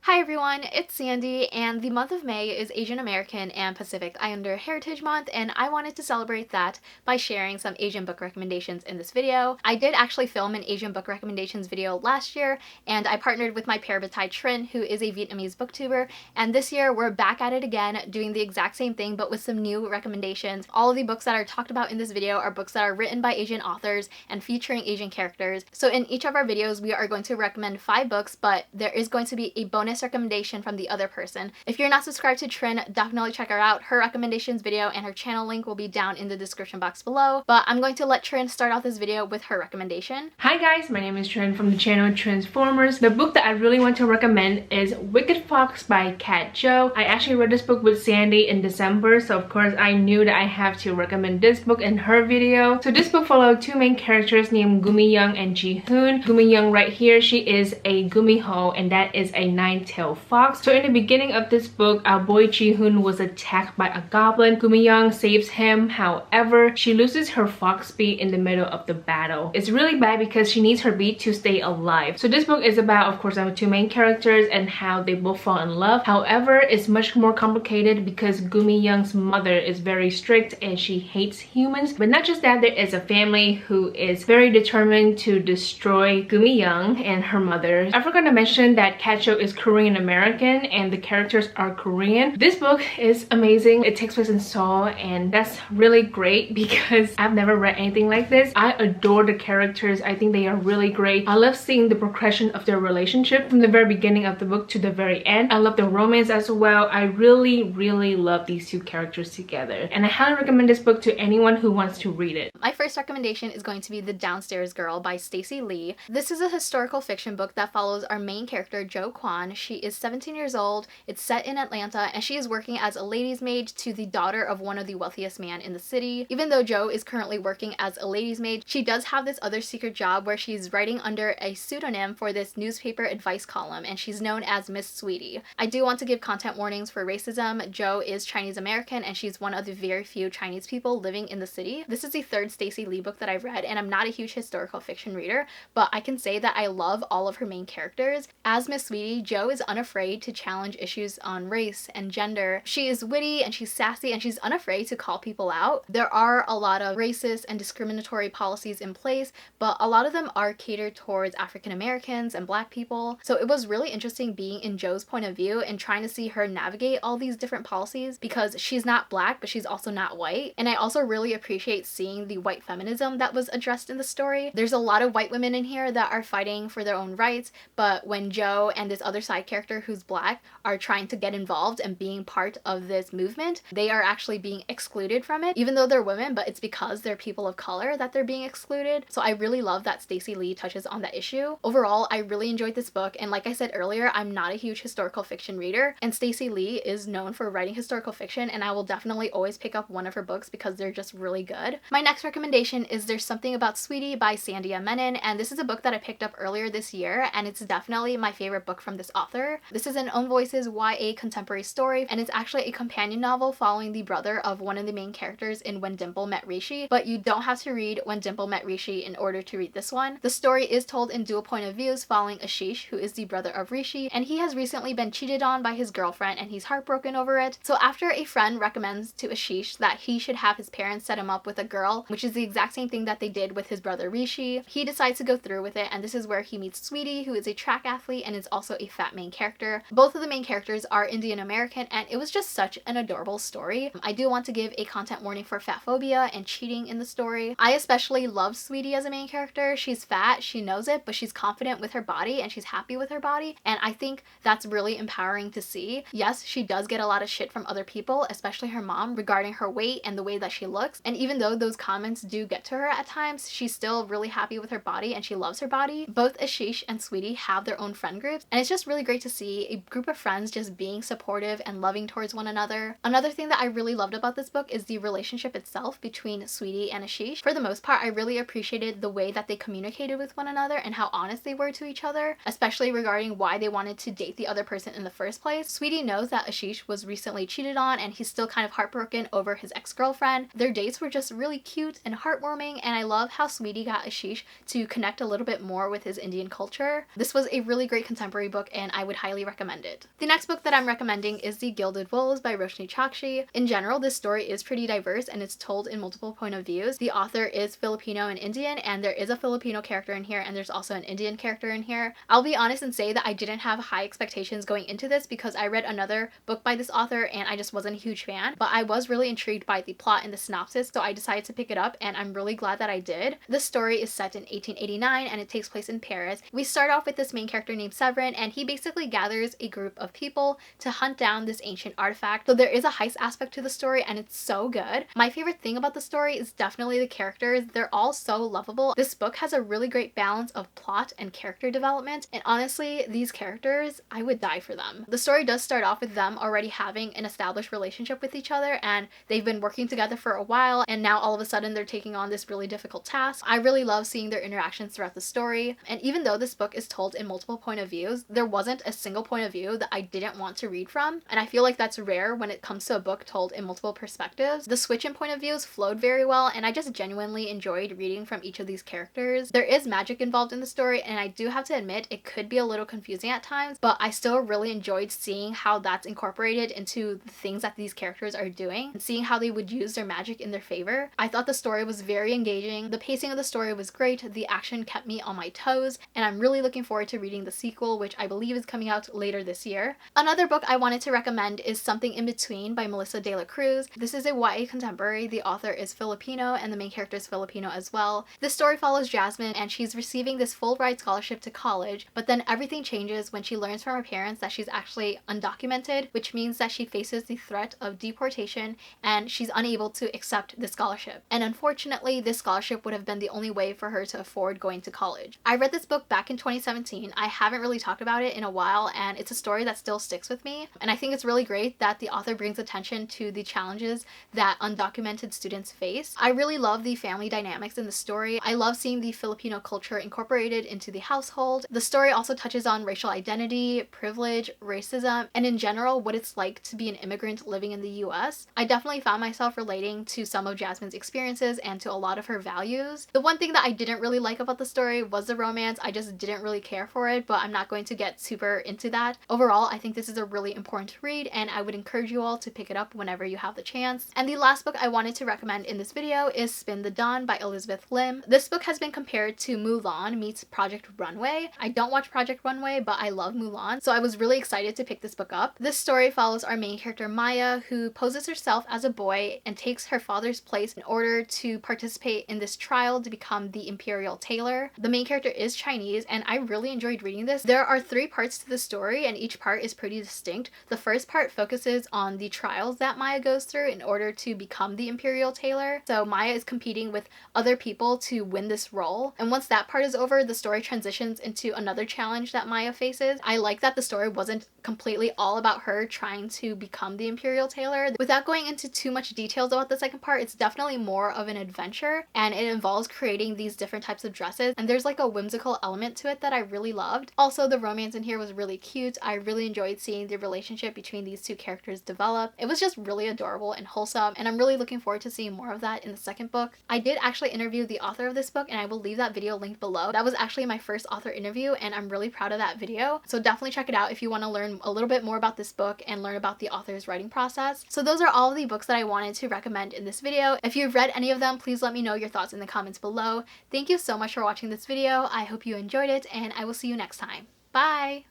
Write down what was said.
Hi everyone, it's Sandy, and the month of May is Asian American and Pacific Islander Heritage Month, and I wanted to celebrate that by sharing some Asian book recommendations in this video. I did actually film an Asian book recommendations video last year, and I partnered with my parabatai Trinh, who is a Vietnamese booktuber, and this year we're back at it again, doing the exact same thing but with some new recommendations. All of the books that are talked about in this video are books that are written by Asian authors and featuring Asian characters. So in each of our videos, we are going to recommend 5 books, but there is going to be a bonus recommendation from the other person. If you're not subscribed to Trinh, definitely check her out. Her recommendations video and her channel link will be down in the description box below, but I'm going to let Trinh start off this video with her recommendation. Hi guys, my name is Trinh from the channel Trinhsformerz. The book that I really want to recommend is Wicked Fox by Kat Cho. I actually read this book with Sandy in December, so of course I knew that I have to recommend this book in her video. So this book followed 2 main characters named Gumi Young and Ji Hoon. Gumi Young right here, she is a Gumiho, and that is a 9-tailed fox. So in the beginning of this book, our boy Ji Hoon was attacked by a goblin. Gumi Young saves him. However, she loses her fox beak in the middle of the battle. It's really bad because she needs her beak to stay alive. So this book is about, of course, our 2 main characters and how they both fall in love. However, it's much more complicated because Gumi Young's mother is very strict and she hates humans. But not just that, there is a family who is very determined to destroy Gumi Young and her mother. I forgot to mention that Kat Cho is Korean American and the characters are Korean. This book is amazing. It takes place in Seoul, and that's really great because I've never read anything like this. I adore the characters. I think they are really great. I love seeing the progression of their relationship from the very beginning of the book to the very end. I love the romance as well. I really love these 2 characters together, and I highly recommend this book to anyone who wants to read it. My first recommendation is going to be The Downstairs Girl by Stacey Lee. This is a historical fiction book that follows our main character, Jo Kwon. She is 17 years old, it's set in Atlanta, and she is working as a lady's maid to the daughter of one of the wealthiest men in the city. Even though Jo is currently working as a lady's maid, she does have this other secret job where she's writing under a pseudonym for this newspaper advice column, and she's known as Miss Sweetie. I do want to give content warnings for racism. Jo is Chinese American, and she's one of the very few Chinese people living in the city. This is the 3rd Stacey Lee book that I've read, and I'm not a huge historical fiction reader, but I can say that I love all of her main characters. As Miss Sweetie, Jo is unafraid to challenge issues on race and gender. She is witty and she's sassy and she's unafraid to call people out. There are a lot of racist and discriminatory policies in place, but a lot of them are catered towards African Americans and Black people. So it was really interesting being in Jo's point of view and trying to see her navigate all these different policies because she's not Black, but she's also not white. And I also really appreciate seeing the white feminism that was addressed in the story. There's a lot of white women in here that are fighting for their own rights, but when Jo and this other side character who's Black are trying to get involved and being part of this movement, they are actually being excluded from it, even though they're women, but it's because they're people of color that they're being excluded. So I really love that Stacey Lee touches on that issue. Overall, I really enjoyed this book, and like I said earlier, I'm not a huge historical fiction reader, and Stacey Lee is known for writing historical fiction, and I will definitely always pick up one of her books because they're just really good. My next recommendation is There's Something About Sweetie by Sandhya Menon, and this is a book that I picked up earlier this year, and it's definitely my favorite book from this author. This is an Own Voices YA contemporary story, and it's actually a companion novel following the brother of one of the main characters in When Dimple Met Rishi, but you don't have to read When Dimple Met Rishi in order to read this one. The story is told in dual point of views following Ashish, who is the brother of Rishi, and he has recently been cheated on by his girlfriend and he's heartbroken over it. So after a friend recommends to Ashish that he should have his parents set him up with a girl, which is the exact same thing that they did with his brother Rishi, he decides to go through with it, and this is where he meets Sweetie, who is a track athlete and is also a fat main character. Both of the main characters are Indian American, and it was just such an adorable story. I do want to give a content warning for fat phobia and cheating in the story. I especially love Sweetie as a main character. She's fat, she knows it, but she's confident with her body and she's happy with her body, and I think that's really empowering to see. Yes, she does get a lot of shit from other people, especially her mom, regarding her weight and the way that she looks, and even though those comments do get to her at times, she's still really happy with her body and she loves her body. Both Ashish and Sweetie have their own friend groups, and it's just really great to see a group of friends just being supportive and loving towards one another. Another thing that I really loved about this book is the relationship itself between Sweetie and Ashish. For the most part, I really appreciated the way that they communicated with one another and how honest they were to each other, especially regarding why they wanted to date the other person in the first place. Sweetie knows that Ashish was recently cheated on and he's still kind of heartbroken over his ex-girlfriend. Their dates were just really cute and heartwarming, and I love how Sweetie got Ashish to connect a little bit more with his Indian culture. This was a really great contemporary book, and I would highly recommend it. The next book that I'm recommending is The Gilded Wolves by Roshani Chokshi. In general, this story is pretty diverse and it's told in multiple point of views. The author is Filipino and Indian, and there is a Filipino character in here and there's also an Indian character in here. I'll be honest and say that I didn't have high expectations going into this because I read another book by this author and I just wasn't a huge fan, but I was really intrigued by the plot and the synopsis, so I decided to pick it up and I'm really glad that I did. This story is set in 1889 and it takes place in Paris. We start off with this main character named Severin, and he basically gathers a group of people to hunt down this ancient artifact. So there is a heist aspect to the story and it's so good. My favorite thing about the story is definitely the characters. They're all so lovable. This book has a really great balance of plot and character development, and honestly, these characters, I would die for them. The story does start off with them already having an established relationship with each other and they've been working together for a while, and now all of a sudden they're taking on this really difficult task. I really love seeing their interactions throughout the story, and even though this book is told in multiple point of views, there wasn't a single point of view that I didn't want to read from, and I feel like that's rare when it comes to a book told in multiple perspectives. The switch in point of views flowed very well, and I just genuinely enjoyed reading from each of these characters. There is magic involved in the story, and I do have to admit it could be a little confusing at times, but I still really enjoyed seeing how that's incorporated into the things that these characters are doing and seeing how they would use their magic in their favor. I thought the story was very engaging. The pacing of the story was great. The action kept me on my toes, and I'm really looking forward to reading the sequel, which I believe is coming out later this year. Another book I wanted to recommend is Something in Between by Melissa de la Cruz. This is a YA contemporary. The author is Filipino and the main character is Filipino as well. This story follows Jasmine, and she's receiving this full ride scholarship to college, but then everything changes when she learns from her parents that she's actually undocumented, which means that she faces the threat of deportation and she's unable to accept the scholarship. And unfortunately, this scholarship would have been the only way for her to afford going to college. I read this book back in 2017. I haven't really talked about it in a while, and it's a story that still sticks with me. And I think it's really great that the author brings attention to the challenges that undocumented students face. I really love the family dynamics in the story. I love seeing the Filipino culture incorporated into the household. The story also touches on racial identity, privilege, racism, and in general, what it's like to be an immigrant living in the US. I definitely found myself relating to some of Jasmine's experiences and to a lot of her values. The one thing that I didn't really like about the story was the romance. I just didn't really care for it, but I'm not going to get super into that. Overall, I think this is a really important read, and I would encourage you all to pick it up whenever you have the chance. And the last book I wanted to recommend in this video is Spin the Dawn by Elizabeth Lim. This book has been compared to Mulan meets Project Runway. I don't watch Project Runway, but I love Mulan, so I was really excited to pick this book up. This story follows our main character Maya, who poses herself as a boy and takes her father's place in order to participate in this trial to become the imperial tailor. The main character is Chinese, and I really enjoyed reading this. There are 3 parts to the story, and each part is pretty distinct. The first part focuses on the trials that Maya goes through in order to become the imperial tailor. So Maya is competing with other people to win this role, and once that part is over, the story transitions into another challenge that Maya faces. I like that the story wasn't completely all about her trying to become the imperial tailor. Without going into too much details about the second part, it's definitely more of an adventure, and it involves creating these different types of dresses, and there's like a whimsical element to it that I really loved. Also, the romance in here was really cute. I really enjoyed seeing the relationship between these 2 characters develop. It was just really adorable and wholesome, and I'm really looking forward to seeing more of that in the second book. I did actually interview the author of this book, and I will leave that video linked below. That was actually my first author interview, and I'm really proud of that video, so definitely check it out if you want to learn a little bit more about this book and learn about the author's writing process. So those are all of the books that I wanted to recommend in this video. If you've read any of them, please let me know your thoughts in the comments below. Thank you so much for watching this video. I hope you enjoyed it, and I will see you next time. Bye!